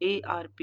ARP।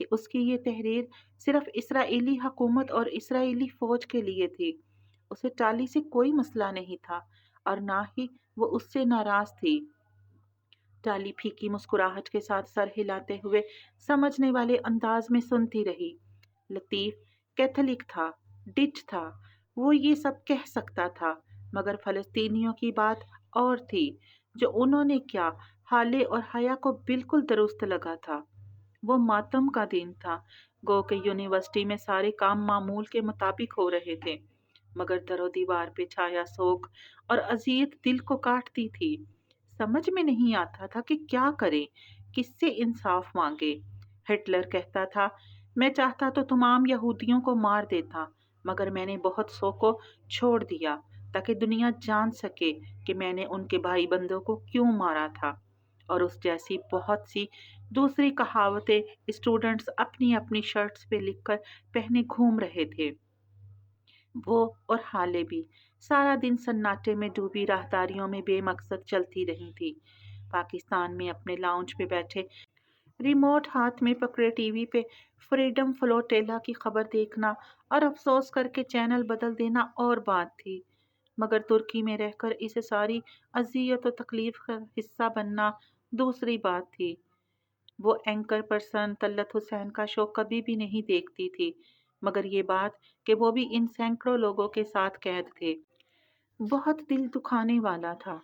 کہ اس کی یہ تحریر صرف اسرائیلی حکومت اور اسرائیلی فوج کے لیے تھی۔ اسے ٹالی سے کوئی مسئلہ نہیں تھا اور نہ ہی وہ اس سے ناراض تھی۔ ٹالی پھیکی مسکراہٹ کے ساتھ سر ہلاتے ہوئے سمجھنے والے انداز میں سنتی رہی۔ لطیف کیتھولک تھا، ڈچ تھا، وہ یہ سب کہہ سکتا تھا، مگر فلسطینیوں کی بات اور تھی۔ جو انہوں نے کیا حالے اور حیا کو بالکل درست لگا تھا۔ وہ ماتم کا دن تھا، گو کہ یونیورسٹی میں سارے کام معمول کے مطابق ہو رہے تھے، مگر در و دیوار پہ چھایا سوگ اور اذیت دل کو کاٹتی تھی۔ سمجھ میں نہیں آتا تھا کہ کیا کرے، کس سے انصاف مانگے۔ ہٹلر کہتا تھا، میں چاہتا تو تمام یہودیوں کو مار دیتا، مگر میں نے بہت سو کو چھوڑ دیا تاکہ دنیا جان سکے کہ میں نے ان کے بھائی بندوں کو کیوں مارا تھا۔ اور اس جیسی بہت سی دوسری کہاوتیں اسٹوڈنٹس اپنی اپنی شرٹس پہ لکھ کر پہنے گھوم رہے تھے۔ وہ اور ہالے بھی سارا دن سناٹے میں ڈوبی راہداریوں میں بے مقصد چلتی رہی تھی۔ پاکستان میں اپنے لاؤنج پہ بیٹھے ریموٹ ہاتھ میں پکڑے ٹی وی پہ فریڈم فلوٹیلا کی خبر دیکھنا اور افسوس کر کے چینل بدل دینا اور بات تھی، مگر ترکی میں رہ کر اسے ساری اذیت و تکلیف کا حصہ بننا دوسری بات تھی۔ وہ اینکر پرسن طلعت حسین کا شو کبھی بھی نہیں دیکھتی تھی، مگر یہ بات کہ وہ بھی ان سینکڑوں لوگوں کے ساتھ قید تھے بہت دل دکھانے والا تھا۔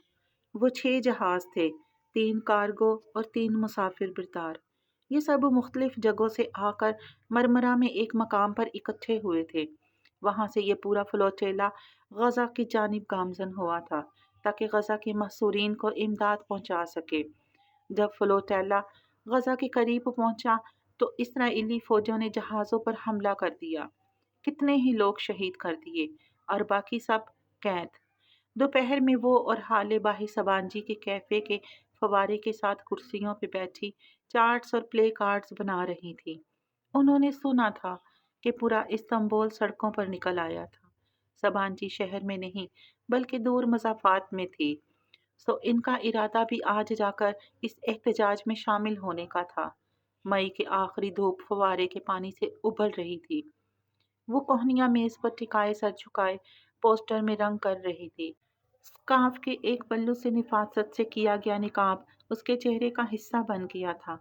وہ 6 جہاز تھے، 3 کارگو اور 3 مسافر بردار۔ یہ سب مختلف جگہوں سے آ کر مرمرہ میں ایک مقام پر اکٹھے ہوئے تھے۔ وہاں سے یہ پورا فلوٹیلا غزہ کی جانب گامزن ہوا تھا تاکہ غزہ کے محصورین کو امداد پہنچا سکے۔ جب فلوٹیلا غزہ کے قریب پہنچا تو اسرائیلی فوجوں نے جہازوں پر حملہ کر دیا، کتنے ہی لوگ شہید کر دیے اور باقی سب قید۔ دوپہر میں وہ اور حالے باہی سبانجی کے کیفے کے فوارے کے ساتھ کرسیوں پہ بیٹھی چارٹس اور پلے کارڈز بنا رہی تھی۔ انہوں نے سنا تھا کہ پورا استنبول سڑکوں پر نکل آیا تھا۔ سبانجی شہر میں نہیں بلکہ دور مسافات میں تھی، سو ان کا ارادہ بھی آج جا کر اس احتجاج میں شامل ہونے کا تھا۔ مئی کے آخری دھوپ فوارے کے پانی سے ابل رہی تھی۔ وہ کوہنیاں میز پر ٹکائے سر جھکائے پوسٹر میں رنگ کر رہی تھی۔ سکارف کے ایک پلو سے نفاست سے کیا گیا نقاب اس کے چہرے کا حصہ بن گیا تھا۔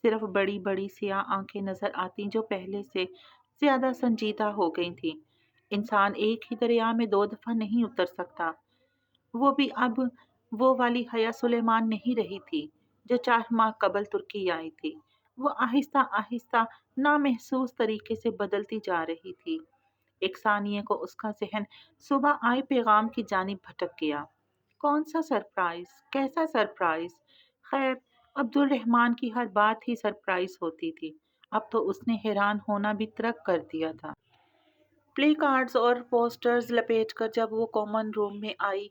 صرف بڑی بڑی سیاہ آنکھیں نظر آتی جو پہلے سے زیادہ سنجیدہ ہو گئی تھیں۔ انسان ایک ہی دریا میں 2 دفعہ نہیں اتر سکتا۔ وہ بھی اب وہ والی حیا سلیمان نہیں رہی تھی جو 4 ماہ قبل ترکی آئی تھی۔ وہ آہستہ آہستہ نامحسوس طریقے سے بدلتی جا رہی تھی۔ ایک ثانیے کو اس کا ذہن صبح آئے پیغام کی جانب بھٹک گیا۔ کون سا سرپرائز؟ کیسا سرپرائز؟ خیر، عبد الرحمن کی ہر بات ہی سرپرائز ہوتی تھی۔ اب تو اس نے حیران ہونا بھی ترک کر دیا تھا۔ پلے کارڈز اور پوسٹرز لپیٹ کر جب وہ کامن روم میں آئی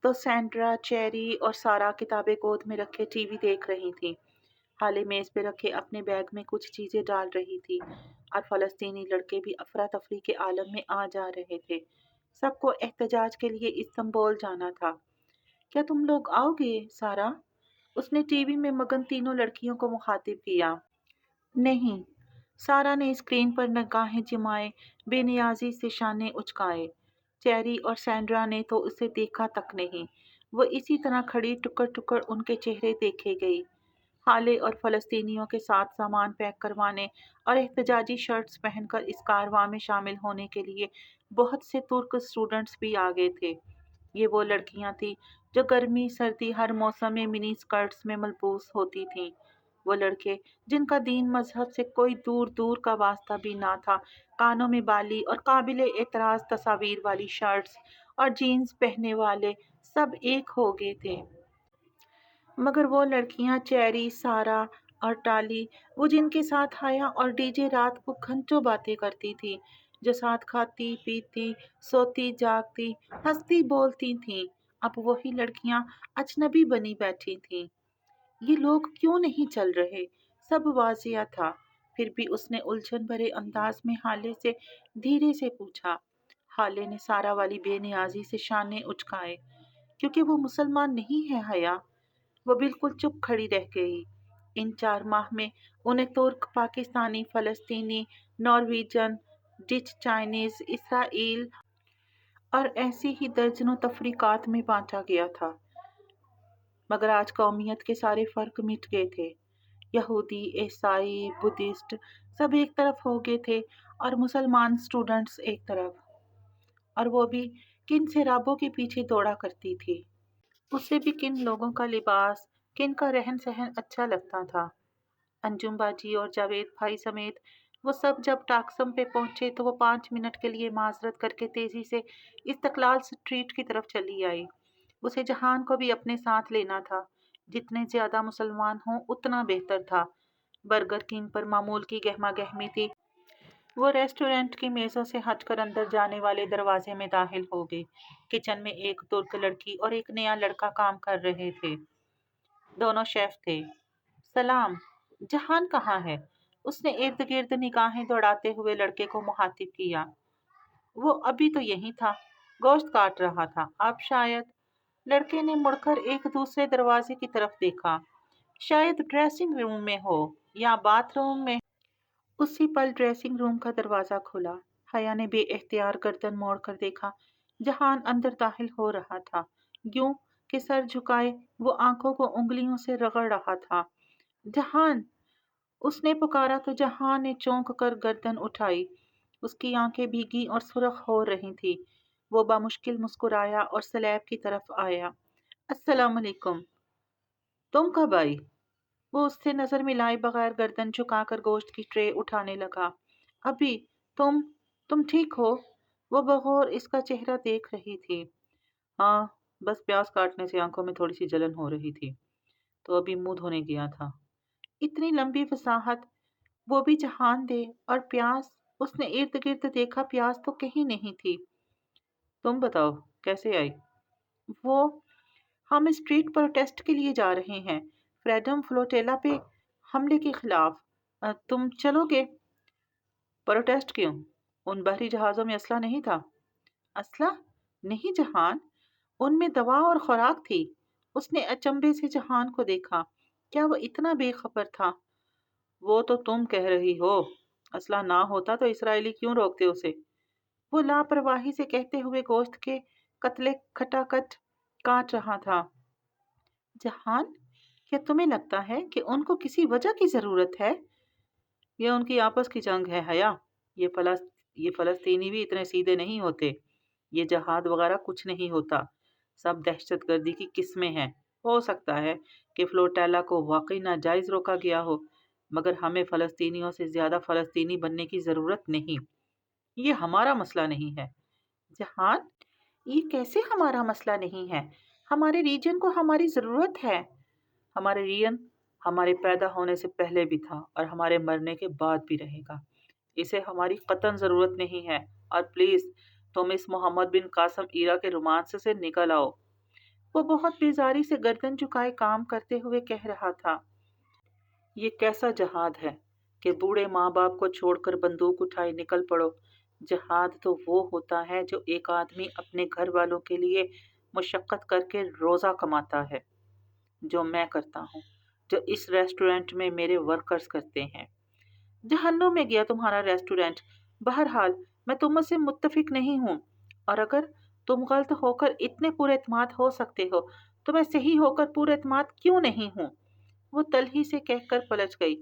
تو سینڈرا، چیری اور سارا کتابیں گود میں رکھے ٹی وی دیکھ رہی تھیں۔ حالے میز پہ رکھے اپنے بیگ میں کچھ چیزیں ڈال رہی تھی اور فلسطینی لڑکے بھی افراتفری کے عالم میں آ جا رہے تھے۔ سب کو احتجاج کے لیے استنبول جانا تھا۔ کیا تم لوگ آؤ گے سارا؟ اس نے ٹی وی میں مگن تینوں لڑکیوں کو مخاطب کیا۔ نہیں، سارا نے اسکرین پر نگاہیں جمائے بے نیازی سے شانے اچکائے۔ چیری اور سینڈرا نے تو اسے دیکھا تک نہیں، وہ اسی طرح کھڑی ٹکڑ ٹکڑ ان کے چہرے دیکھے گئی۔ حالے اور فلسطینیوں کے ساتھ سامان پیک کروانے اور احتجاجی شرٹس پہن کر اس کاررواں میں شامل ہونے کے لیے بہت سے ترک اسٹوڈنٹس بھی آ گئے تھے۔ یہ وہ لڑکیاں تھیں جو گرمی سردی ہر موسم میں منی اسکرٹس میں ملبوس ہوتی تھیں۔ وہ لڑکے جن کا دین مذہب سے کوئی دور دور کا واسطہ بھی نہ تھا، کانوں میں بالی اور قابل اعتراض تصاویر والی شرٹس اور جینز پہننے والے سب ایک ہو گئے تھے۔ مگر وہ لڑکیاں چیری، سارا اور ٹالی، وہ جن کے ساتھ حیا اور ڈی جے رات کو گھنٹوں باتیں کرتی تھی، جو ساتھ کھاتی پیتی سوتی جاگتی ہنستی بولتی تھیں، اب وہی لڑکیاں اجنبی بنی بیٹھی تھیں۔ یہ لوگ کیوں نہیں چل رہے؟ سب واضح تھا، پھر بھی اس نے الجھن بھرے انداز میں حالے سے دھیرے سے پوچھا۔ حالے نے سارا والی بے نیازی سے شانے اچکائے۔ کیونکہ وہ مسلمان نہیں ہے حیا۔ وہ بالکل چپ کھڑی رہ گئی۔ ان 4 ماہ میں انہیں ترک، پاکستانی، فلسطینی، نارویجن، ڈچ، چائنیز، اسرائیل اور ایسی ہی درجنوں تفریقات میں بانٹا گیا تھا، مگر آج قومیت کے سارے فرق مٹ گئے تھے۔ یہودی، عیسائی، بدھسٹ سب ایک طرف ہو گئے تھے اور مسلمان اسٹوڈنٹس ایک طرف، اور وہ بھی کن سیرابوں کے پیچھے دوڑا کرتی تھی۔ اسے بھی کن لوگوں کا لباس، کن کا رہن سہن اچھا لگتا تھا۔ انجم باجی اور جاوید بھائی سمیت وہ سب جب ٹاکسم پہ پہنچے تو وہ 5 منٹ کے لیے معذرت کر کے تیزی سے استقلال اسٹریٹ کی طرف چلی آئی۔ اسے جہان کو بھی اپنے ساتھ لینا تھا، جتنے زیادہ مسلمان ہوں اتنا بہتر تھا۔ برگر کنگ پر معمول کی گہما گہمی تھی۔ وہ ریسٹورنٹ کی میزوں سے ہٹ کر اندر جانے والے دروازے میں داخل ہو گئی۔ کچن میں ایک ترک لڑکی اور ایک نیا لڑکا کام کر رہے تھے۔ دونوں شیف تھے۔ سلام، جہان کہاں ہے؟ اس نے ارد گرد نگاہیں دوڑاتے ہوئے لڑکے کو مخاطب کیا۔ وہ ابھی تو یہیں تھا، گوشت کاٹ رہا تھا، اب شاید۔ لڑکے نے مڑ کر ایک دوسرے دروازے کی طرف دیکھا۔ شاید ڈریسنگ روم میں ہو یا باتھ روم میں۔ اسی پل ڈریسنگ روم کا دروازہ کھلا۔ حیا نے بے اختیار گردن موڑ کر دیکھا۔ جہان اندر داخل ہو رہا تھا، یوں کہ سر جھکائے وہ آنکھوں کو انگلیوں سے رگڑ رہا تھا۔ جہان! اس نے پکارا تو جہان نے چونک کر گردن اٹھائی۔ اس کی آنکھیں بھیگی اور سرخ ہو رہی تھی۔ وہ بامشکل مسکرایا اور سلیب کی طرف آیا۔ السلام علیکم۔ تم کب آئی؟ وہ اس سے نظر ملائے بغیر گردن جھکا کر گوشت کی ٹرے اٹھانے لگا۔ ابھی۔ تم ٹھیک ہو؟ وہ بغور اس کا چہرہ دیکھ رہی تھی۔ ہاں، بس پیاز کاٹنے سے آنکھوں میں تھوڑی سی جلن ہو رہی تھی، تو ابھی منہ دھونے گیا تھا۔ اتنی لمبی وضاحت، وہ بھی جہان دے، اور پیاز؟ اس نے ارد گرد دیکھا، پیاز تو کہیں نہیں تھی۔ تم بتاؤ کیسے آئی؟ وہ ہم اسٹریٹ پروٹیسٹ کے لیے جا رہے ہیں، فریڈم فلوٹیلا پہ حملے کے خلاف۔ تم چلو گے؟ پروٹیسٹ کیوں؟ ان بحری جہازوں میں اسلحہ نہیں تھا؟ اسلحہ نہیں جہان، ان میں دوا اور خوراک تھی۔ اس نے اچنبے سے جہان کو دیکھا۔ کیا وہ اتنا بے خبر تھا؟ وہ تو تم کہہ رہی ہو، اسلحہ نہ ہوتا تو اسرائیلی کیوں روکتے اسے؟ وہ لاپرواہی سے کہتے ہوئے گوشت کے قتلے کھٹاکھٹ کاٹ رہا تھا۔ جہان، کیا تمہیں لگتا ہے کہ ان کو کسی وجہ کی ضرورت ہے؟ یہ ان کی آپس کی جنگ ہے حیا۔ یہ فلسطینی بھی اتنے سیدھے نہیں ہوتے۔ یہ جہاد وغیرہ کچھ نہیں ہوتا، سب دہشت گردی کی قسمیں ہیں۔ ہو سکتا ہے کہ فلوٹیلا کو واقعی ناجائز روکا گیا ہو، مگر ہمیں فلسطینیوں سے زیادہ فلسطینی بننے کی ضرورت نہیں۔ یہ ہمارا مسئلہ نہیں ہے۔ جہان، یہ کیسے ہمارا مسئلہ نہیں ہے؟ ہمارے ریجن کو ہماری ضرورت ہے۔ ہمارے ریجن ہمارے پیدا ہونے سے پہلے بھی تھا اور ہمارے مرنے کے بعد بھی رہے گا۔ اسے ہماری قطعاً ضرورت نہیں ہے، اور پلیز تم اس محمد بن قاسم ایرا کے رومانس سے نکل آؤ۔ وہ بہت بیزاری سے گردن جھکائے کام کرتے ہوئے کہہ رہا تھا۔ یہ کیسا جہاد ہے کہ بوڑھے ماں باپ کو چھوڑ کر بندوق اٹھائے نکل پڑو؟ جہاد تو وہ ہوتا ہے جو ایک آدمی اپنے گھر والوں کے لیے مشقت کر کے روزہ کماتا ہے، جو میں کرتا ہوں، جو اس ریسٹورنٹ میں میرے ورکرز کرتے ہیں۔ جہنم میں گیا تمہارا ریسٹورنٹ۔ بہرحال میں تم سے متفق نہیں ہوں، اور اگر تم غلط ہو کر اتنے پر اعتماد ہو سکتے ہو تو میں صحیح ہو کر پر اعتماد کیوں نہیں ہوں؟ وہ تلخی سے کہہ کر پلٹ گئی۔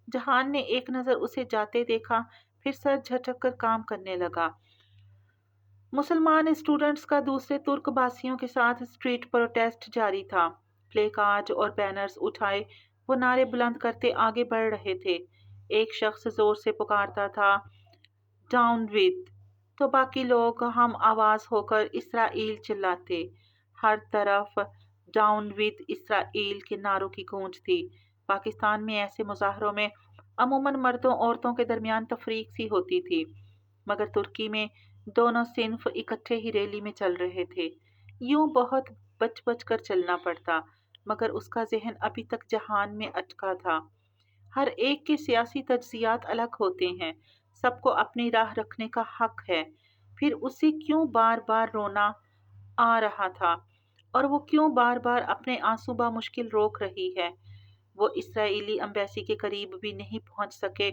جہان نے ایک نظر اسے جاتے دیکھا، پھر سر جھٹک کر کام کرنے لگا۔ مسلمان اسٹوڈنٹس کا دوسرے ترک باسیوں کے ساتھ اسٹریٹ پروٹیسٹ جاری تھا۔ پلے کارڈ اور بینرز اٹھائے وہ نعرے بلند کرتے آگے بڑھ رہے تھے۔ ایک شخص زور سے پکارتا تھا، ڈاؤن ود، تو باقی لوگ ہم آواز ہو کر اسرائیل چلاتے۔ ہر طرف ڈاؤن ود اسرائیل کے نعروں کی گونج تھی۔ پاکستان میں ایسے مظاہروں میں عموماً مردوں عورتوں کے درمیان تفریق سی ہوتی تھی، مگر ترکی میں دونوں صنف اکٹھے ہی ریلی میں چل رہے تھے۔ یوں بہت بچ بچ کر چلنا پڑتا، مگر اس کا ذہن ابھی تک جہان میں اٹکا تھا۔ ہر ایک کے سیاسی تجزیات الگ ہوتے ہیں، سب کو اپنی راہ رکھنے کا حق ہے۔ پھر اسے کیوں بار بار رونا آ رہا تھا، اور وہ کیوں بار بار اپنے آنسو بامشکل روک رہی ہے؟ وہ اسرائیلی امبیسی کے قریب بھی نہیں پہنچ سکے۔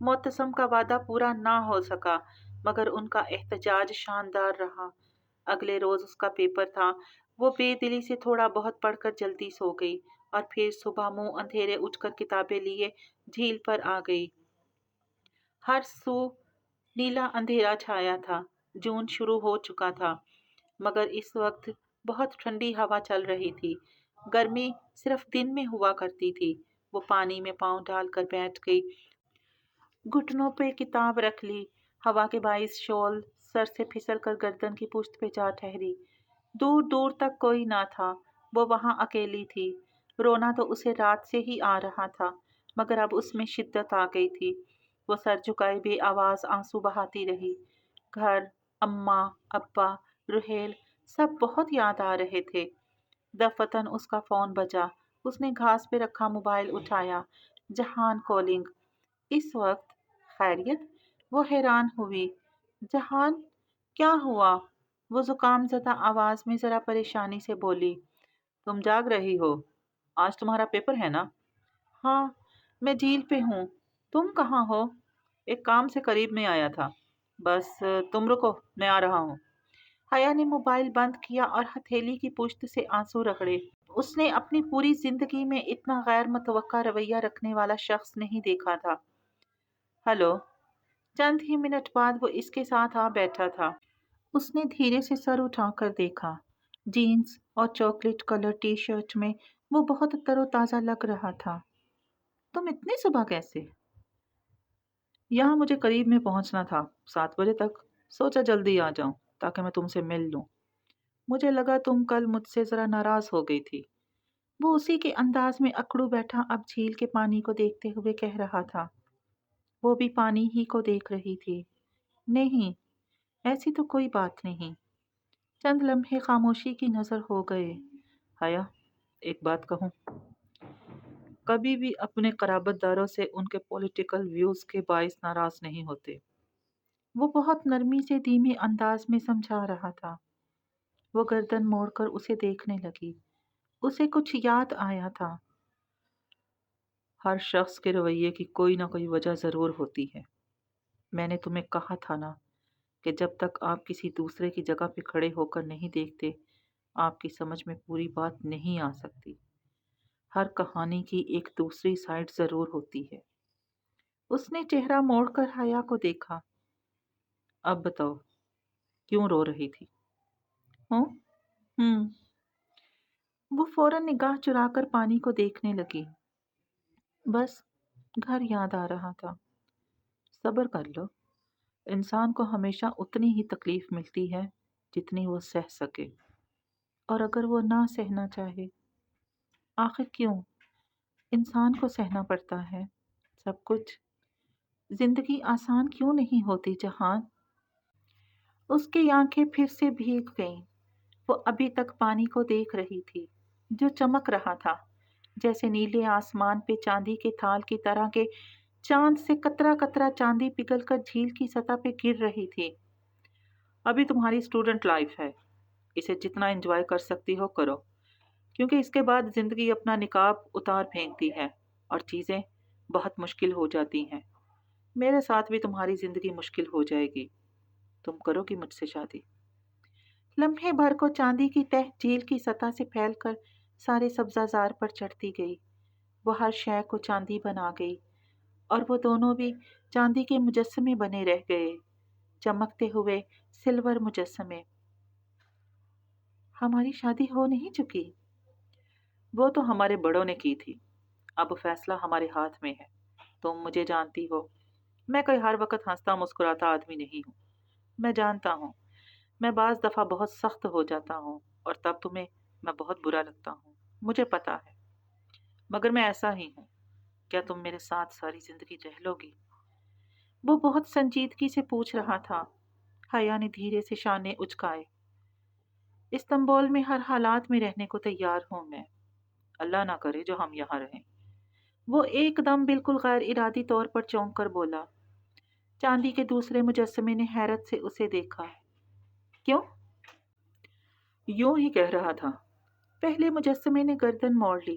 معتصم کا وعدہ پورا نہ ہو سکا مگر ان کا احتجاج شاندار رہا۔ اگلے روز اس کا پیپر تھا۔ وہ بے دلی سے تھوڑا بہت پڑھ کر جلدی سو گئی اور پھر صبح منہ اندھیرے اٹھ کر کتابیں لیے جھیل پر آ گئی۔ ہر سو نیلا اندھیرا چھایا تھا۔ جون شروع ہو چکا تھا مگر اس وقت بہت ٹھنڈی ہوا چل رہی تھی۔ گرمی صرف دن میں ہوا کرتی تھی۔ وہ پانی میں پاؤں ڈال کر بیٹھ گئی، گھٹنوں پہ کتاب رکھ لی۔ ہوا کے باعث شال سر سے پھسل کر گردن کی پشت پہ جا ٹھہری۔ دور دور تک کوئی نہ تھا۔ وہ وہاں اکیلی تھی۔ رونا تو اسے رات سے ہی آ رہا تھا مگر اب اس میں شدت آ گئی تھی۔ وہ سر جھکائے بے آواز آنسو بہاتی رہی۔ گھر، اماں، ابا، رحیل سب بہت یاد آ رہے تھے۔ دفتن اس کا فون بجا۔ اس نے گھاس پہ رکھا موبائل اٹھایا۔ جہان کالنگ۔ اس وقت؟ خیریت؟ وہ حیران ہوئی۔ جہان، کیا ہوا؟ وہ زکام زدہ آواز میں ذرا پریشانی سے بولی۔ تم جاگ رہی ہو؟ آج تمہارا پیپر ہے نا؟ ہاں، میں جھیل پہ ہوں۔ تم کہاں ہو؟ ایک کام سے قریب میں آیا تھا۔ بس تم رکو، میں آ رہا ہوں۔ حیا نے موبائل بند کیا اور ہتھیلی کی پشت سے آنسو رگڑے۔ اس نے اپنی پوری زندگی میں اتنا غیر متوقع رویہ رکھنے والا شخص نہیں دیکھا تھا۔ ہلو۔ چند ہی منٹ بعد وہ اس کے ساتھ آ بیٹھا تھا۔ اس نے دھیرے سے سر اٹھا کر دیکھا۔ جینز اور چاکلیٹ کلر ٹی شرٹ میں وہ بہت تر و تازہ لگ رہا تھا۔ تم اتنی صبح کیسے؟ یہاں مجھے قریب میں پہنچنا تھا 7 بجے تک۔ سوچا جلدی آ جاؤں تاکہ میں تم سے مل لوں۔ مجھے لگا تم کل مجھ سے ذرا ناراض ہو گئی تھی۔ وہ اسی کے انداز میں اکڑو بیٹھا اب جھیل کے پانی کو دیکھتے ہوئے کہہ رہا تھا۔ وہ بھی پانی ہی کو دیکھ رہی تھی۔ نہیں، ایسی تو کوئی بات نہیں۔ چند لمحے خاموشی کی نظر ہو گئے۔ حیا، ایک بات کہوں؟ کبھی بھی اپنے قرابت داروں سے ان کے پولیٹیکل ویوز کے باعث ناراض نہیں ہوتے۔ وہ بہت نرمی سے دھیمے انداز میں سمجھا رہا تھا۔ وہ گردن موڑ کر اسے دیکھنے لگی۔ اسے کچھ یاد آیا تھا۔ ہر شخص کے رویے کی کوئی نہ کوئی وجہ ضرور ہوتی ہے۔ میں نے تمہیں کہا تھا نا کہ جب تک آپ کسی دوسرے کی جگہ پہ کھڑے ہو کر نہیں دیکھتے آپ کی سمجھ میں پوری بات نہیں آ سکتی۔ ہر کہانی کی ایک دوسری سائڈ ضرور ہوتی ہے۔ اس نے چہرہ موڑ کر حیا کو دیکھا۔ اب بتاؤ، کیوں رو رہی تھی؟ ہوں۔ وہ فوراً نگاہ چرا کر پانی کو دیکھنے لگی۔ بس گھر یاد آ رہا تھا۔ صبر کر لو۔ انسان کو ہمیشہ اتنی ہی تکلیف ملتی ہے جتنی وہ سہ سکے، اور اگر وہ نہ سہنا چاہے، آخر کیوں انسان کو سہنا پڑتا ہے سب کچھ؟ زندگی آسان کیوں نہیں ہوتی جہان؟ اس کی آنکھیں پھر سے بھیگ گئیں۔ وہ ابھی تک پانی کو دیکھ رہی تھی جو چمک رہا تھا، جیسے نیلے آسمان پہ چاندی کے تھال کی طرح کے چاند سے قطرہ قطرہ چاندی پگھل کر جھیل کی سطح پہ گر رہی تھی۔ ابھی تمہاری اسٹوڈنٹ لائف ہے، اسے جتنا انجوائے کر سکتی ہو کرو، کیونکہ اس کے بعد زندگی اپنا نقاب اتار پھینکتی ہے اور چیزیں بہت مشکل ہو جاتی ہیں۔ میرے ساتھ بھی تمہاری زندگی مشکل ہو جائے گی۔ تم کرو گی مجھ سے شادی؟ لمحے بھر کو چاندی کی تہ جھیل کی سطح سے پھیل کر سارے سبزہ زار پر چڑھتی گئی۔ وہ ہر شے کو چاندی بنا گئی اور وہ دونوں بھی چاندی کے مجسمے بنے رہ گئے، چمکتے ہوئے سلور مجسمے۔ ہماری شادی ہو نہیں چکی؟ وہ تو ہمارے بڑوں نے کی تھی، اب فیصلہ ہمارے ہاتھ میں ہے۔ تم مجھے جانتی ہو، میں کوئی ہر وقت ہنستا مسکراتا آدمی نہیں ہوں۔ میں جانتا ہوں میں بعض دفعہ بہت سخت ہو جاتا ہوں اور تب تمہیں میں بہت برا لگتا ہوں، مجھے پتا ہے، مگر میں ایسا ہی ہوں۔ کیا تم میرے ساتھ ساری زندگی رہ لو گی؟ وہ بہت سنجیدگی سے پوچھ رہا تھا۔ حیا نے دھیرے سے شانے اچکائے۔ استنبول میں ہر حالات میں رہنے کو تیار ہوں میں، اللہ نہ کرے جو ہم یہاں رہیں۔ وہ ایک دم بالکل غیر ارادی طور پر چونک کر بولا۔ چاندی کے دوسرے مجسمے نے حیرت سے اسے دیکھا۔ کیوں؟ یوں ہی کہہ رہا تھا۔ پہلے مجسمے نے گردن موڑ لی۔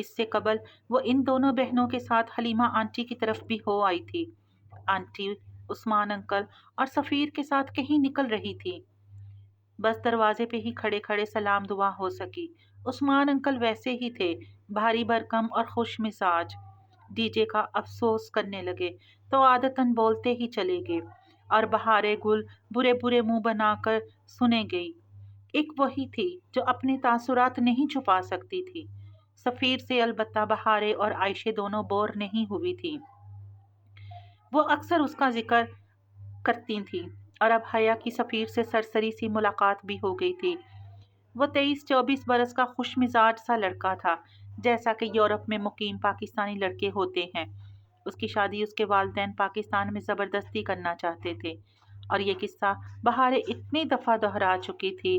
اس سے قبل وہ ان دونوں بہنوں کے ساتھ حلیمہ آنٹی کی طرف بھی ہو آئی تھی۔ آنٹی عثمان انکل اور سفیر کے ساتھ کہیں نکل رہی تھی۔ بس دروازے پہ ہی کھڑے کھڑے سلام دعا ہو سکی۔ عثمان انکل ویسے ہی تھے، بھاری بھرکم اور خوش مزاج۔ ڈی جے کا افسوس کرنے لگے تو عادتاً بولتے ہی چلے گئے، اور بہارے گل برے برے منہ بنا کر سنے گئی۔ ایک وہی تھی جو اپنے تاثرات نہیں چھپا سکتی تھی۔ سفیر سے البتہ بہارے اور عائشہ دونوں بور نہیں ہوئی تھی۔ وہ اکثر اس کا ذکر کرتی تھیں، اور اب حیا کی سفیر سے سرسری سی ملاقات بھی ہو گئی تھی۔ وہ 23-24 برس کا خوش مزاج سا لڑکا تھا، جیسا کہ یورپ میں مقیم پاکستانی لڑکے ہوتے ہیں۔ اس کی شادی اس کے والدین پاکستان میں زبردستی کرنا چاہتے تھے، اور یہ قصہ بہارے اتنی دفعہ دہرا چکی تھی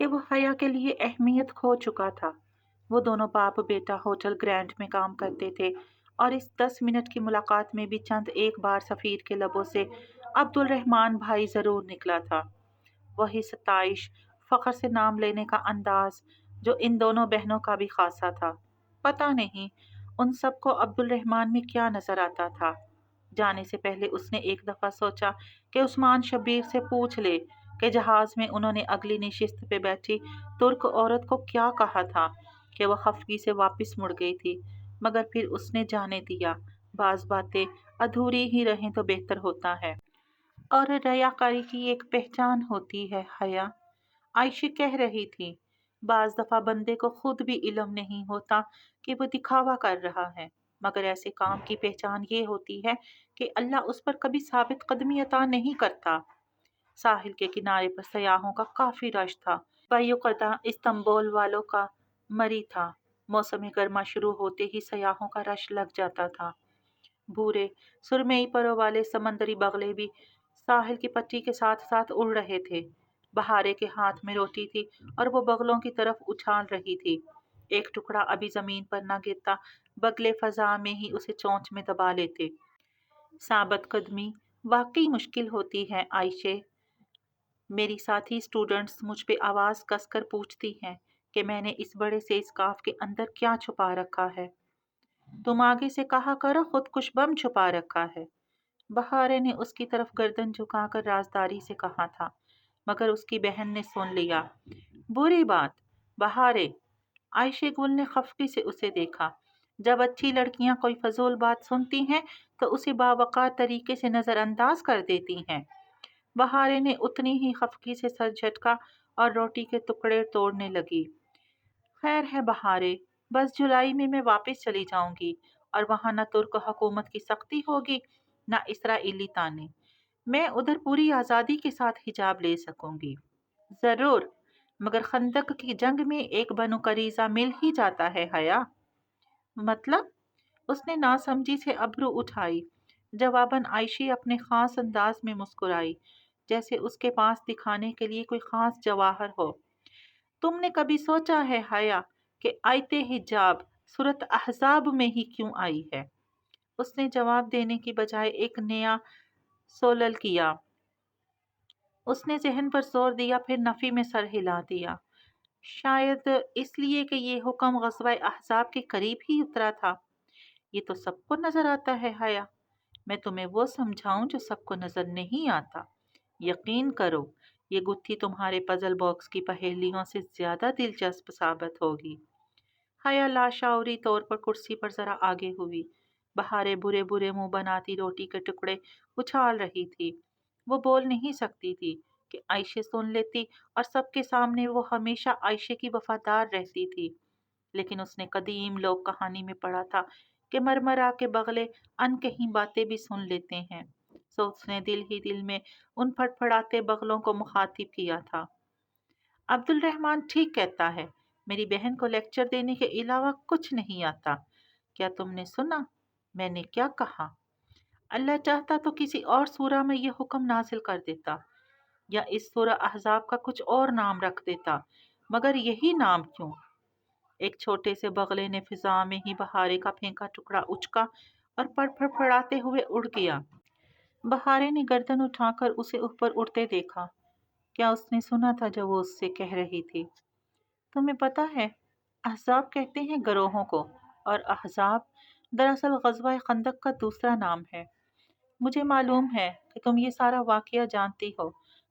کہ وہ حیا کے لیے اہمیت کھو چکا تھا۔ وہ دونوں باپ بیٹا ہوٹل گرینڈ میں کام کرتے تھے، اور اس 10 منٹ کی ملاقات میں بھی چند ایک بار سفیر کے لبوں سے عبد الرحمن بھائی ضرور نکلا تھا۔ وہی ستائش، فخر سے نام لینے کا انداز جو ان دونوں بہنوں کا بھی خاصا تھا۔ پتہ نہیں ان سب کو عبد الرحمن میں کیا نظر آتا تھا۔ جانے سے پہلے اس نے ایک دفعہ سوچا کہ عثمان شبیر سے پوچھ لے کہ جہاز میں انہوں نے اگلی نشست پہ بیٹھی ترک عورت کو کیا کہا تھا کہ وہ خفگی سے واپس مڑ گئی تھی، مگر پھر اس نے جانے دیا بعض باتیں ادھوری ہی رہیں تو بہتر ہوتا ہے، اور ریاکاری کی ایک پہچان ہوتی ہے۔ حیا عائشہ کہہ رہی تھی، بعض دفعہ بندے کو خود بھی علم نہیں ہوتا کہ وہ دکھاوا کر رہا ہے، مگر ایسے کام کی پہچان یہ ہوتی ہے کہ اللہ اس پر کبھی ثابت قدمی عطا نہیں کرتا۔ ساحل کے کنارے پر سیاحوں کا کافی رش تھا۔ بیوقدہ استنبول والوں کا مری تھا۔ موسم گرما شروع ہوتے ہی سیاحوں کا رش لگ جاتا تھا۔ بھورے سرمئی پروں والے سمندری بغلے بھی ساحل کی پٹی کے ساتھ ساتھ اڑ رہے تھے۔ بہارے کے ہاتھ میں روٹی تھی اور وہ بغلوں کی طرف اچھال رہی تھی۔ ایک ٹکڑا ابھی زمین پر نہ گرتا، بغلے فضا میں ہی اسے چونچ میں دبا لیتے۔ ثابت قدمی واقعی مشکل ہوتی ہے عائشہ۔ میری ساتھی اسٹوڈنٹس مجھ پہ آواز کس کر پوچھتی ہیں کہ میں نے اس بڑے سے اسکارف کے اندر کیا چھپا رکھا ہے۔ تم آگے سے کہا کرو خود کش بم چھپا رکھا ہے۔ بہارے نے اس کی طرف گردن جھکا کر رازداری سے کہا تھا، مگر اس کی بہن نے سن لیا۔ بری بات بہارے، عائشہ گل نے خفگی سے اسے دیکھا۔ جب اچھی لڑکیاں کوئی فضول بات سنتی ہیں تو اسے باوقار طریقے سے نظر انداز کر دیتی ہیں۔ بہارے نے اتنی ہی خفگی سے سر جھٹکا اور روٹی کے ٹکڑے توڑنے لگی۔ خیر ہے بہارے، بس جولائی میں واپس چلی جاؤں گی، اور وہاں نہ ترک حکومت کی سختی ہوگی نہ اسرائیلی تانے۔ میں ادھر پوری آزادی کے ساتھ حجاب لے سکوں گی۔ ضرور، مگر خندق کی جنگ میں ایک بنو قریظہ مل ہی جاتا ہے حیا۔ مطلب؟ اس نے ناسمجھی سے ابرو اٹھائی۔ جواباً عائشہ اپنے خاص انداز میں مسکرائی، جیسے اس کے پاس دکھانے کے لیے کوئی خاص جواہر ہو۔ تم نے کبھی سوچا ہے حیا کہ آیت حجاب سورۃ احزاب میں ہی کیوں آئی ہے؟ اس نے جواب دینے کی بجائے ایک نیا سولل کیا۔ اس نے ذہن پر زور دیا، پھر نفی میں سر ہلا دیا۔ شاید اس لیے کہ یہ حکم غزوہ احزاب کے قریب ہی اترا تھا۔ یہ تو سب کو نظر آتا ہے حیا۔ میں تمہیں وہ سمجھاؤں جو سب کو نظر نہیں آتا؟ یقین کرو یہ گتھی تمہارے پزل باکس کی پہیلیوں سے زیادہ دلچسپ ثابت ہوگی۔ حیا لاشعوری طور پر کرسی پر ذرا آگے ہوئی۔ بہارے برے برے منہ بناتی روٹی کے ٹکڑے اچھال رہی تھی۔ وہ بول نہیں سکتی تھی کہ عائشہ سن لیتی، اور سب کے سامنے وہ ہمیشہ عائشہ کی وفادار رہتی تھی، لیکن اس نے قدیم لوک کہانی میں پڑھا تھا کہ مرمرا کے بغلے ان کہیں باتیں بھی سن لیتے ہیں، سو اس نے دل ہی دل میں ان پھڑ پھڑاتے بغلوں کو مخاطب کیا تھا۔ عبد الرحمن ٹھیک کہتا ہے، میری بہن کو لیکچر دینے کے علاوہ کچھ نہیں آتا۔ کیا تم نے سنا میں نے کیا کہا؟ اللہ چاہتا تو کسی اور سورہ میں یہ حکم نازل کر دیتا، یا اس سورہ احزاب کا کچھ اور نام رکھ دیتا، مگر یہی نام کیوں؟ ایک چھوٹے سے بغلے نے فضا میں ہی بہارے کا پھینکا ٹکڑا اچکا اور پر پھڑاتے ہوئے اڑ گیا۔ بہارے نے گردن اٹھا کر اسے اوپر اڑتے دیکھا۔ کیا اس نے سنا تھا جو وہ اس سے کہہ رہی تھی؟ تمہیں پتہ ہے احزاب کہتے ہیں گروہوں کو، اور احزاب دراصل غزوہ خندق کا دوسرا نام ہے۔ مجھے معلوم ہے کہ تم یہ سارا واقعہ جانتی ہو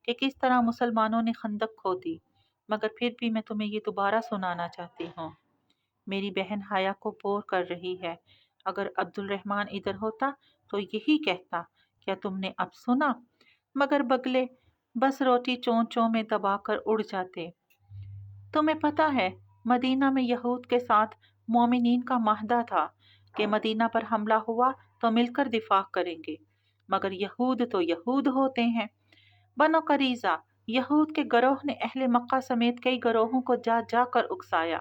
کہ کس طرح مسلمانوں نے خندق کھودی، مگر پھر بھی میں تمہیں یہ دوبارہ سنانا چاہتی ہوں۔ میری بہن حیا کو بور کر رہی ہے۔ اگر عبد الرحمن ادھر ہوتا تو یہی کہتا، کیا تم نے اب سنا؟ مگر بگلے بس روٹی چون چون میں دبا کر اڑ جاتے۔ تمہیں پتہ ہے مدینہ میں یہود کے ساتھ مومنین کا معاہدہ تھا کہ مدینہ پر حملہ ہوا تو مل کر دفاع کریں گے، مگر یہود تو یہود ہوتے ہیں۔ بنو قریظہ یہود کے گروہ نے اہل مکہ سمیت کئی گروہوں کو جا جا کر اکسایا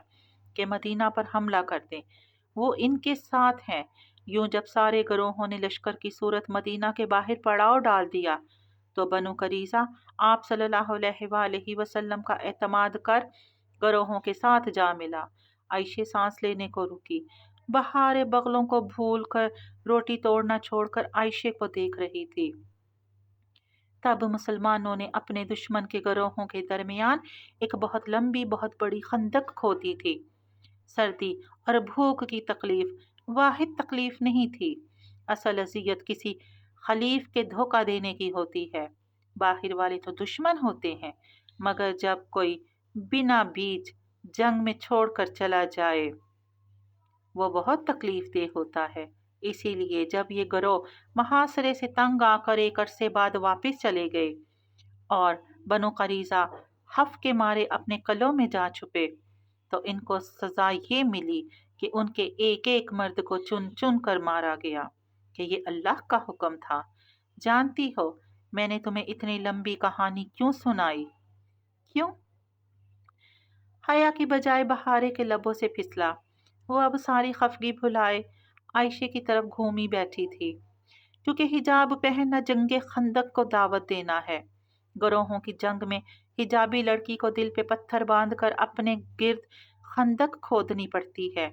کہ مدینہ پر حملہ کر دیں، وہ ان کے ساتھ ہیں۔ یوں جب سارے گروہوں نے لشکر کی صورت مدینہ کے باہر پڑاؤ ڈال دیا تو بنو قریظہ آپ صلی اللہ علیہ وآلہ وسلم کا اعتماد کر گروہوں کے ساتھ جا ملا۔ عائشہ سانس لینے کو رکی، بہار بغلوں کو بھول کر روٹی توڑنا چھوڑ کر عائشہ کو دیکھ رہی تھی۔ تب مسلمانوں نے اپنے دشمن کے گروہوں کے درمیان ایک بہت لمبی بہت بڑی خندق کھودی تھی۔ سردی اور بھوک کی تکلیف واحد تکلیف نہیں تھی، اصل اذیت کسی خلیف کے دھوکہ دینے کی ہوتی ہے۔ باہر والے تو دشمن ہوتے ہیں، مگر جب کوئی بنا بیچ جنگ میں چھوڑ کر چلا جائے وہ بہت تکلیف دہ ہوتا ہے۔ اسی لیے جب یہ گروہ محاصرے سے تنگ آ کر ایک عرصے بعد واپس چلے گئے اور بنو قریظہ خف کے مارے اپنے قلعوں میں جا چھپے تو ان کو سزا یہ ملی کہ ان کے ایک ایک مرد کو چن چن کر مارا گیا کہ یہ اللہ کا حکم تھا۔ جانتی ہو میں نے تمہیں اتنی لمبی کہانی کیوں سنائی؟ کیوں؟ حیا کی بجائے بہارے کے لبوں سے پھسلا۔ وہ اب ساری خفگی بھلائے عائشہ کی طرف گھومی بیٹھی تھی۔ کیونکہ حجاب پہننا جنگ خندق کو دعوت دینا ہے۔ گروہوں کی جنگ میں حجابی لڑکی کو دل پہ پتھر باندھ کر اپنے گرد خندق کھودنی پڑتی ہے،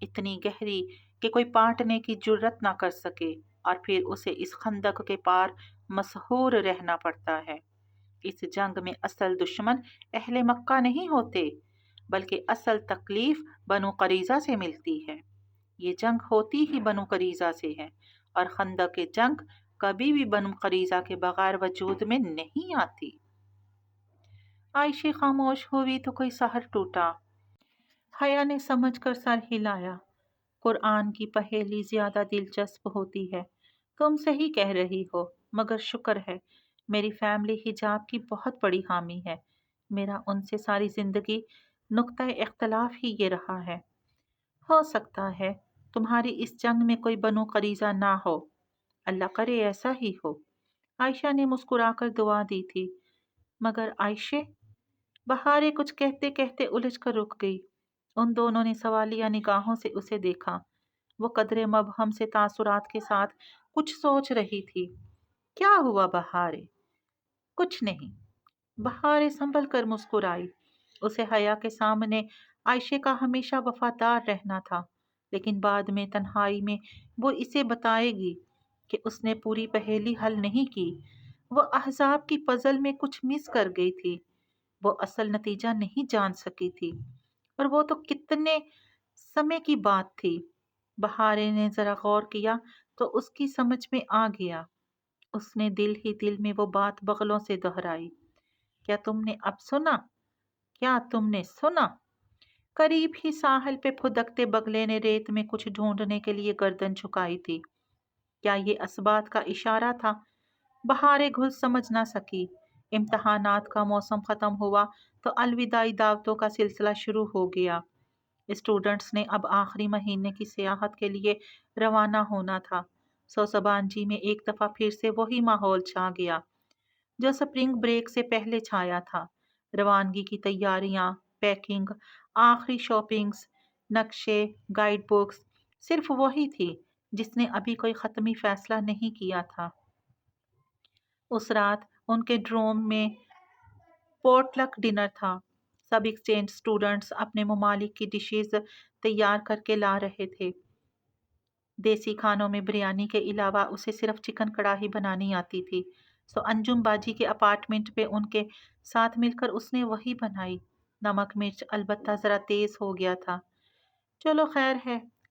اتنی گہری کہ کوئی پاٹنے کی جرت نہ کر سکے، اور پھر اسے اس خندق کے پار مسحور رہنا پڑتا ہے۔ اس جنگ میں اصل دشمن اہل مکہ نہیں ہوتے، بلکہ اصل تکلیف بنو قریظہ سے ملتی ہے۔ یہ جنگ ہوتی ہی بنو قریظہ سے ہے، اور خندق جنگ کبھی بھی بنو قریظہ کے بغیر وجود میں نہیں آتی۔ عائشہ خاموش ہوئی تو کوئی سحر ٹوٹا۔ حیا نے سمجھ کر سر ہلایا۔ قرآن کی پہیلی زیادہ دلچسپ ہوتی ہے۔ تم صحیح کہہ رہی ہو، مگر شکر ہے میری فیملی حجاب کی بہت بڑی حامی ہے۔ میرا ان سے ساری زندگی نقطہ اختلاف ہی یہ رہا ہے۔ ہو سکتا ہے تمہاری اس جنگ میں کوئی بنو قریظہ نہ ہو، اللہ کرے ایسا ہی ہو۔ عائشہ نے مسکرا کر دعا دی تھی۔ مگر عائشہ، بہارے کچھ کہتے کہتے الجھ کر رک گئی۔ ان دونوں نے سوالیہ نگاہوں سے اسے دیکھا۔ وہ قدرے مبہم سے تاثرات کے ساتھ کچھ سوچ رہی تھی۔ کیا ہوا بہارے؟ کچھ نہیں۔ بہارے سنبھل کر مسکرائی۔ اسے حیا کے سامنے عائشہ کا ہمیشہ وفادار رہنا تھا، لیکن بعد میں تنہائی میں وہ اسے بتائے گی کہ اس نے پوری پہیلی حل نہیں کی۔ وہ احزاب کی پزل میں کچھ مس کر گئی تھی، وہ اصل نتیجہ نہیں جان سکی تھی، اور وہ تو کتنے سمے کی بات تھی۔ بہارے نے ذرا غور کیا تو اس کی سمجھ میں آ گیا۔ اس نے دل ہی دل میں وہ بات بغلوں سے دہرائی۔ کیا تم نے اب سنا؟ کیا تم نے سنا؟ قریب ہی ساحل پہ پھدکتے بگلے نے ریت میں کچھ ڈھونڈنے کے لیے گردن جھکائی تھی۔ کیا یہ اسبات کا اشارہ تھا؟ بہارے گھل سمجھ نہ سکی۔ امتحانات کا موسم ختم ہوا تو الوداعی دعوتوں کا سلسلہ شروع ہو گیا۔ اسٹوڈنٹس نے اب آخری مہینے کی سیاحت کے لیے روانہ ہونا تھا۔ سوسبانجی میں ایک دفعہ پھر سے وہی ماحول چھا گیا جو سپرنگ بریک سے پہلے چھایا تھا۔ روانگی کی تیاریاں، پیکنگ، آخری شاپنگز، نقشے، گائیڈ بکس، صرف وہی تھی جس نے ابھی کوئی حتمی فیصلہ نہیں کیا تھا۔ اس رات ان کے ڈروم میں پورٹ لک ڈنر تھا۔ سب ایکسچینج اسٹوڈنٹس اپنے ممالک کی ڈشز تیار کر کے لا رہے تھے۔ دیسی کھانوں میں بریانی کے علاوہ اسے صرف چکن کڑاہی بنانی آتی تھی، سو انجم باجی کے اپارٹمنٹ پہ ان کے ساتھ مل کر اس نے وہی بنائی۔ نمک مرچ البتہ ذرا تیز ہو گیا تھا۔ چلو خیر ہے،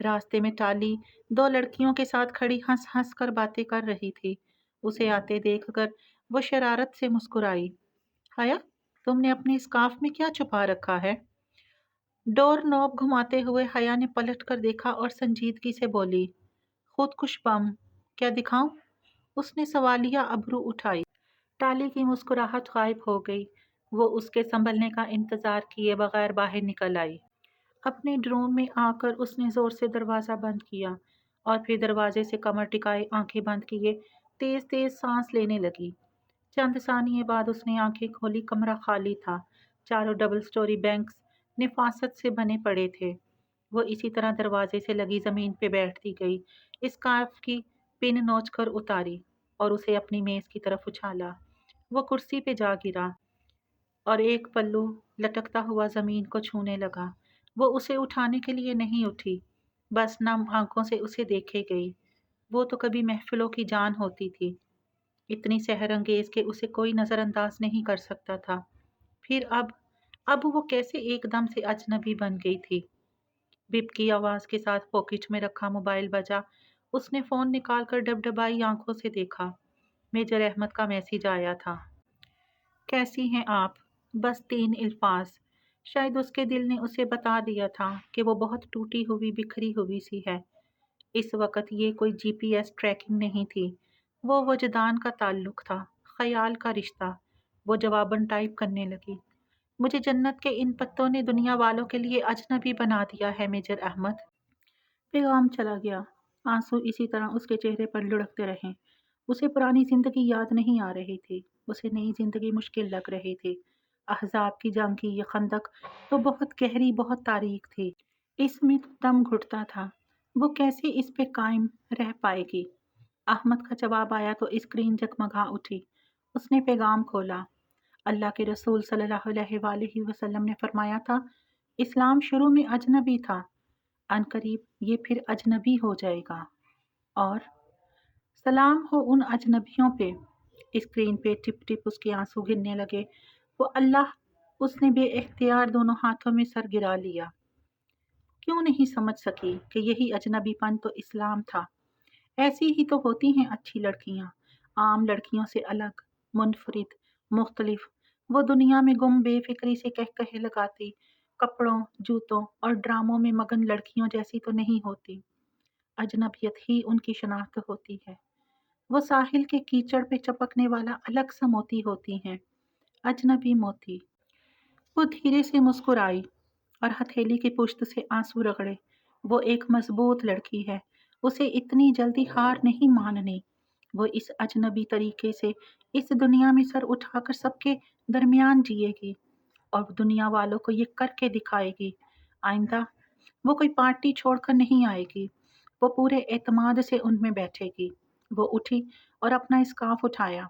راستے میں ٹالی دو لڑکیوں کے ساتھ کھڑی ہنس ہنس کر باتیں کر رہی تھی۔ اسے آتے دیکھ کر وہ شرارت سے مسکرائی۔ حیا، تم نے اپنے اسکارف میں کیا چھپا رکھا ہے؟ ڈور نوب گھماتے ہوئے حیا نے پلٹ کر دیکھا اور سنجیدگی سے بولی، خود کش بم۔ کیا دکھاؤں؟ اس نے سوالیہ ابرو اٹھائی۔ ٹالی کی مسکراہٹ غائب ہو گئی۔ وہ اس کے سنبھلنے کا انتظار کیے بغیر باہر نکل آئی۔ اپنے ڈروم میں آ کر اس نے زور سے دروازہ بند کیا اور پھر دروازے سے کمر ٹکائے آنکھیں بند کیے تیز تیز سانس لینے لگی۔ چند ثانیے بعد اس نے آنکھیں کھولی۔ کمرہ خالی تھا۔ چاروں ڈبل سٹوری بینکس نفاست سے بنے پڑے تھے۔ وہ اسی طرح دروازے سے لگی زمین پہ بیٹھتی گئی، اسکارف کی پن نوچ کر اتاری اور اسے اپنی میز کی طرف اچھالا۔ وہ کرسی پہ جا گرا اور ایک پلو لٹکتا ہوا زمین کو چھونے لگا۔ وہ اسے اٹھانے کے لیے نہیں اٹھی، بس نم آنکھوں سے اسے دیکھے گئی۔ وہ تو کبھی محفلوں کی جان ہوتی تھی، اتنی سحر انگیز کہ اسے کوئی نظر انداز نہیں کر سکتا تھا۔ پھر اب وہ کیسے ایک دم سے اجنبی بن گئی تھی۔ بپ کی آواز کے ساتھ پاکٹ میں رکھا موبائل بجا۔ اس نے فون نکال کر ڈبڈبائی آنکھوں سے دیکھا۔ میجر احمد کا میسج آیا تھا۔ کیسی ہیں آپ؟ بس 3 الفاظ۔ شاید اس کے دل نے اسے بتا دیا تھا کہ وہ بہت ٹوٹی ہوئی بکھری ہوئی سی ہے۔ اس وقت یہ کوئی جی پی ایس ٹریکنگ نہیں تھی، وہ وجدان کا تعلق تھا، خیال کا رشتہ۔ وہ جواباً ٹائپ کرنے لگی، مجھے جنت کے ان پتوں نے دنیا والوں کے لیے اجنبی بنا دیا ہے میجر احمد۔ پیغام چلا گیا۔ آنسو اسی طرح اس کے چہرے پر لڑکتے رہے۔ اسے پرانی زندگی یاد نہیں آ رہی تھی، اسے نئی زندگی مشکل لگ رہی تھی۔ احزاب کی جنگ کی یہ خندق تو بہت گہری، بہت تاریک تھی۔ اس میں تو دم گھٹتا تھا۔ وہ کیسے اس پہ قائم رہ پائے گی؟ احمد کا جواب آیا تو اسکرین جگمگا اٹھی۔ اس نے پیغام کھولا۔ اللہ کے رسول صلی اللہ علیہ وآلہ وسلم نے فرمایا تھا، اسلام شروع میں اجنبی تھا، عنقریب یہ پھر اجنبی ہو جائے گا، اور سلام ہو ان اجنبیوں پہ۔ اسکرین پہ ٹپ ٹپ اس کے آنسو گرنے لگے۔ وہ اللہ! اس نے بے اختیار دونوں ہاتھوں میں سر گرا لیا۔ کیوں نہیں سمجھ سکی کہ یہی اجنبی پن تو اسلام تھا؟ ایسی ہی تو ہوتی ہیں اچھی لڑکیاں، عام لڑکیوں سے الگ، منفرد، مختلف۔ وہ دنیا میں گم بے فکری سے کہے لگاتی، کپڑوں، جوتوں اور ڈراموں میں مگن لڑکیوں جیسی تو نہیں ہوتی۔ اجنبیت ہی ان کی شناخت ہوتی ہے۔ وہ ساحل کے کیچڑ پہ چپکنے والا الگ سا موتی ہوتی ہیں، اجنبی موتی۔ وہ دھیرے سے مسکرائی اور ہتھیلی کی پشت سے آنسو رگڑے۔ وہ ایک مضبوط لڑکی ہے، اسے اتنی جلدی ہار نہیں ماننی۔ وہ اس اجنبی طریقے سے اس دنیا میں سر اٹھا کر سب کے درمیان جیے گی اور دنیا والوں کو یہ کر کے دکھائے گی۔ آئندہ وہ کوئی پارٹی چھوڑ کر نہیں آئے گی، وہ پورے اعتماد سے ان میں بیٹھے گی۔ وہ اٹھی اور اپنا اسکارف اٹھایا،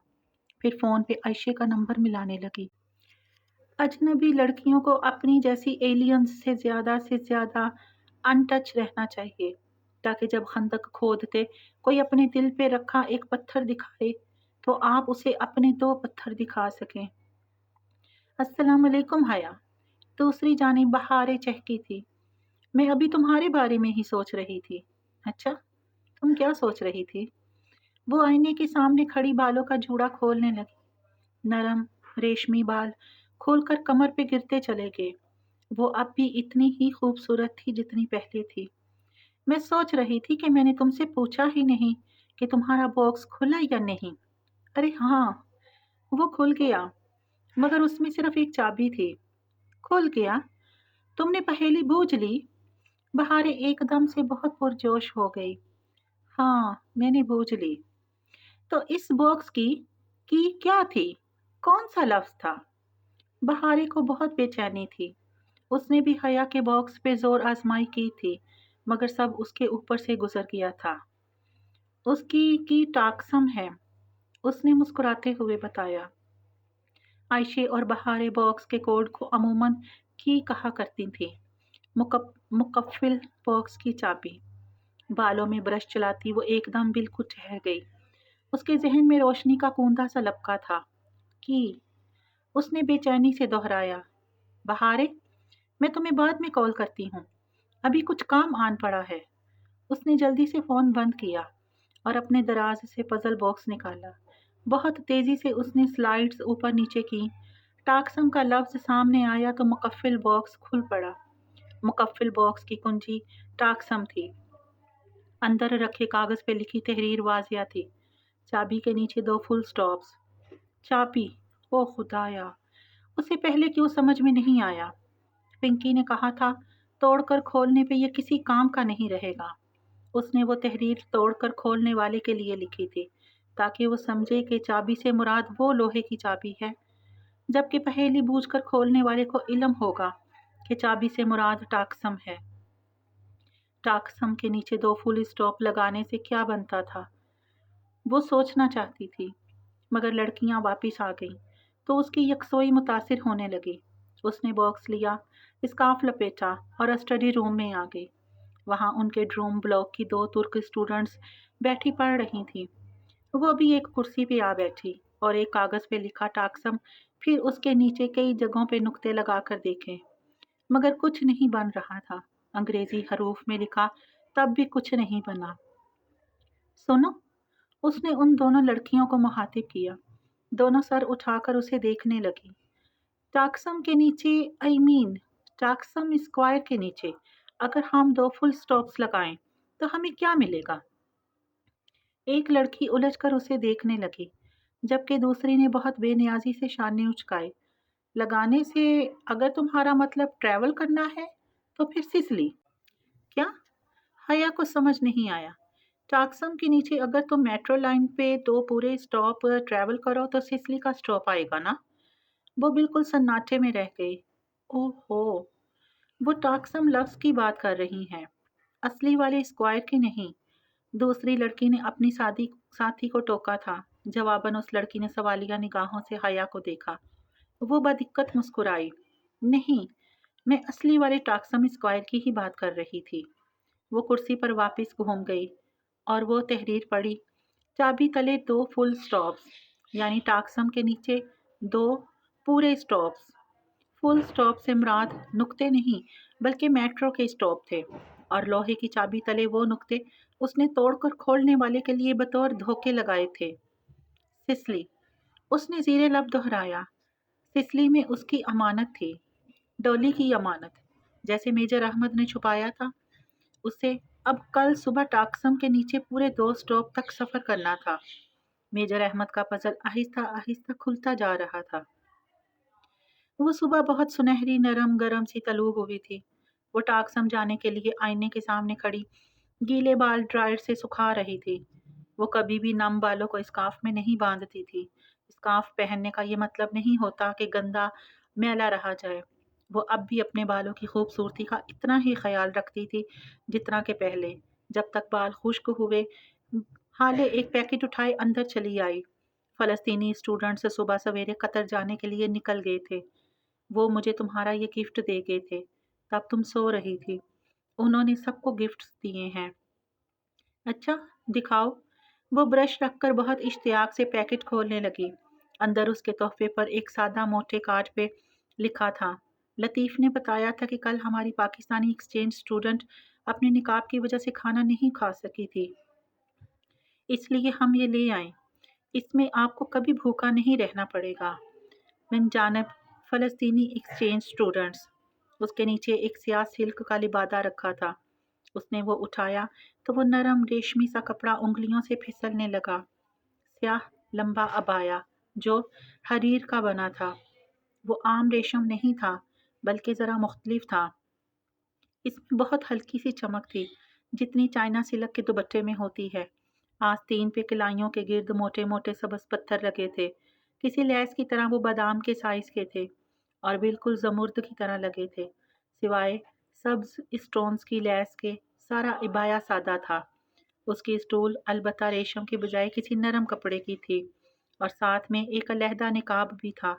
پھر فون پہ عائشہ کا نمبر ملانے لگی۔ اجنبی لڑکیوں کو اپنی جیسی ایلینز سے زیادہ ان ٹچ رہنا چاہیے، تاکہ جب خندق کھودتے کوئی اپنے دل پہ رکھا ایک پتھر دکھائے تو آپ اسے اپنے 2 پتھر دکھا سکیں۔ السلام علیکم حیا۔ دوسری جانب بہاریں چہکی تھی، میں ابھی تمہارے بارے میں ہی سوچ رہی تھی۔ اچھا، تم کیا سوچ رہی تھی؟ وہ آئینے کے سامنے کھڑی بالوں کا جوڑا کھولنے لگی۔ نرم ریشمی بال کھول کر کمر پہ گرتے چلے گئے۔ وہ اب بھی اتنی ہی خوبصورت تھی جتنی پہلے تھی۔ میں سوچ رہی تھی کہ میں نے تم سے پوچھا ہی نہیں کہ تمہارا باکس کھلا یا نہیں۔ ارے ہاں، وہ کھل گیا، مگر اس میں صرف ایک چابی تھی۔ کھل گیا؟ تم نے پہیلی بوجھ لی؟ بہاریں ایک دم سے بہت پرجوش ہو گئی۔ ہاں، میں نے بوجھ لی۔ تو اس باکس کی کیا تھی؟ کون سا لفظ تھا؟ بہاریں کو بہت بے چینی تھی۔ اس نے بھی حیا کے باکس پہ زور آزمائی کی تھی، مگر سب اس کے اوپر سے گزر گیا تھا۔ اس کی ٹاکسم ہے، اس نے مسکراتے ہوئے بتایا۔ عائشہ اور بہاریں باکس کے کوڈ کو عموماً کی کہا کرتی تھیں، مقفل باکس کی چابی۔ بالوں میں برش چلاتی وہ ایک دم بالکل ٹھہر گئی۔ اس کے ذہن میں روشنی کا کوندا سا لپکا تھا۔ کی؟ اس نے بے چینی سے دہرایا۔ بہاریں، میں تمہیں بعد میں کال کرتی ہوں، ابھی کچھ کام آن پڑا ہے۔ اس نے جلدی سے فون بند کیا اور اپنے دراز سے پزل باکس نکالا۔ بہت تیزی سے اس نے سلائڈز اوپر نیچے کی۔ ٹاکسم کا لفظ سامنے آیا تو مقفل باکس کھل پڑا۔ مقفل باکس کی کنجی ٹاکسم تھی۔ اندر رکھے کاغذ پہ لکھی تحریر واضح تھی۔ چابی کے نیچے 2 فل سٹاپس۔ چابی، او خدایا! اسے پہلے کیوں سمجھ میں نہیں آیا؟ پنکی نے کہا تھا توڑ کر کھولنے پہ یہ کسی کام کا نہیں رہے گا۔ اس نے وہ تحریر توڑ کر کھولنے والے کے لیے لکھی تھی تاکہ وہ سمجھے کہ چابی سے مراد وہ لوہے کی چابی ہے، جبکہ پہیلی بوجھ کر کھولنے والے کو علم ہوگا کہ چابی سے مراد ٹاکسم ہے۔ ٹاکسم کے نیچے 2 فل سٹاپ لگانے سے کیا بنتا تھا؟ وہ سوچنا چاہتی تھی، مگر لڑکیاں واپس آ گئیں تو اس کی یکسوئی متاثر ہونے لگی۔ اس نے باکس لیا، اسکارف لپیٹا اور اسٹڈی روم میں آ گئی۔ وہاں ان کے ڈروم بلاک کی 2 ترک اسٹوڈنٹس بیٹھی پڑھ رہی تھیں۔ وہ بھی ایک کرسی پہ آ بیٹھی اور ایک کاغذ پہ لکھا ٹاکسم، پھر اس کے نیچے کئی جگہوں پہ نقطے لگا کر دیکھے، مگر کچھ نہیں بن رہا تھا۔ انگریزی حروف میں لکھا، تب بھی کچھ نہیں بنا۔ سنو، اس نے ان دونوں لڑکیوں کو مخاطب کیا۔ دونوں سر اٹھا کر اسے دیکھنے لگی۔ ٹاکسم کے نیچے، ٹاکسم اسکوائر کے نیچے اگر ہم 2 فل سٹاپس لگائیں تو ہمیں کیا ملے گا؟ ایک لڑکی الجھ کر اسے دیکھنے لگی، جبکہ دوسری نے بہت بے نیازی سے شانے اچکائے۔ لگانے سے اگر تمہارا مطلب ٹریول کرنا ہے تو پھر سسلی۔ کیا؟ حیا کو سمجھ نہیں آیا۔ ٹاکسم کے نیچے اگر تم میٹرو لائن پہ 2 پورے سٹاپ ٹریول کرو تو سسلی کا سٹاپ آئے گا نا؟ وہ بالکل سناٹے میں رہ گئی۔ اوہ ہو، وہ ٹاکسم لفظ کی بات کر رہی ہیں، اصلی والے اسکوائر کی نہیں۔ دوسری لڑکی نے اپنی ساتھی کو ٹوکا تھا۔ جواباً اس لڑکی نے سوالیہ نگاہوں سے حیا کو دیکھا۔ وہ بدقت مسکرائی۔ نہیں، میں اصلی والے ٹاکسم اسکوائر کی ہی بات کر رہی تھی۔ وہ کرسی پر واپس گھوم گئی اور وہ تحریر پڑھی، چابی تلے 2 فل سٹاپس، یعنی ٹاکسم کے نیچے 2 پورے سٹاپس۔ فل سٹاپ سے مراد نقطے نہیں بلکہ میٹرو کے سٹاپ تھے، اور لوہے کی چابی تلے وہ نقطے اس نے توڑ کر کھولنے والے کے لیے بطور دھوکے لگائے تھے۔ سسلی، اس نے زیر لب دہرایا۔ سسلی میں اس کی امانت تھی، ڈولی کی امانت، جیسے میجر احمد نے چھپایا تھا۔ اسے اب کل صبح ٹاکسم کے نیچے پورے 2 سٹاپ تک سفر کرنا تھا۔ میجر احمد کا پزل آہستہ آہستہ کھلتا جا رہا تھا۔ وہ صبح بہت سنہری، نرم گرم سی طلوع ہوئی تھی۔ وہ ٹاکسم جانے کے لیے آئینے کے سامنے کھڑی گیلے بال ڈرائر سے سکھا رہی تھی۔ وہ کبھی بھی نم بالوں کو اسکارف میں نہیں باندھتی تھی۔ اسکارف پہننے کا یہ مطلب نہیں ہوتا کہ گندا میلا رہا جائے۔ وہ اب بھی اپنے بالوں کی خوبصورتی کا اتنا ہی خیال رکھتی تھی جتنا کہ پہلے۔ جب تک بال خشک ہوئے، حالے ایک پیکٹ اٹھائے اندر چلی آئی۔ فلسطینی اسٹوڈنٹس صبح سویرے قطر جانے کے لیے نکل گئے تھے۔ وہ مجھے تمہارا یہ گفٹ دے گئے تھے، تب تم سو رہی تھی۔ انہوں نے سب کو گفٹس دیے ہیں۔ اچھا، دکھاؤ۔ وہ برش رکھ کر بہت اشتیاق سے پیکٹ کھولنے لگی۔ اندر اس کے تحفے پر ایک سادہ موٹے کارڈ پہ لکھا تھا، لطیف نے بتایا تھا کہ کل ہماری پاکستانی ایکسچینج اسٹوڈنٹ اپنے نقاب کی وجہ سے کھانا نہیں کھا سکی تھی، اس لیے ہم یہ لے آئیں۔ اس میں آپ کو کبھی بھوکا نہیں رہنا پڑے گا، من جانب فلسطینی ایکسچینج اسٹوڈنٹس۔ اس کے نیچے ایک سیاہ سلک کا لبادہ رکھا تھا۔ اس نے وہ اٹھایا تو وہ نرم ریشمی سا کپڑا انگلیوں سے پھسلنے لگا۔ سیاہ لمبا عبایا جو حریر کا بنا تھا۔ وہ عام ریشم نہیں تھا بلکہ ذرا مختلف تھا۔ اس میں بہت ہلکی سی چمک تھی، جتنی چائنا سلک کے دوپٹے میں ہوتی ہے۔ آستین پہ کلائیوں کے گرد موٹے موٹے سبز پتھر لگے تھے، کسی لیس کی طرح وہ بادام کے سائز کے تھے اور بالکل زمرد کی طرح لگے تھے۔ سوائے سبز اسٹونز کی لیس کے سارا عبایا سادہ تھا۔ اس کی اسٹول البتہ ریشم کے بجائے کسی نرم کپڑے کی تھی اور ساتھ میں ایک علیحدہ نقاب بھی تھا۔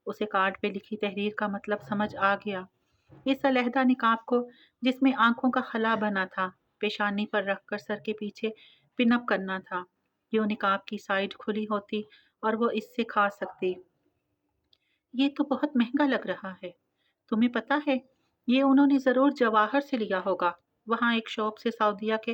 اسے کارڈ پہ لکھی تحریر کا مطلب سمجھ آ گیا۔ اس علیحدہ نقاب کو، جس میں آنکھوں کا خلا بنا تھا، پیشانی پر رکھ کر سر کے پیچھے پن اپ کرنا تھا۔ یوں نقاب کی سائیڈ کھلی ہوتی اور وہ اس سے کھا سکتی۔ یہ تو بہت مہنگا لگ رہا ہے۔ تمہیں پتہ ہے، یہ انہوں نے ضرور جواہر سے لیا ہوگا۔ وہاں ایک شاپ سے سعودیہ کے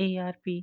ARP।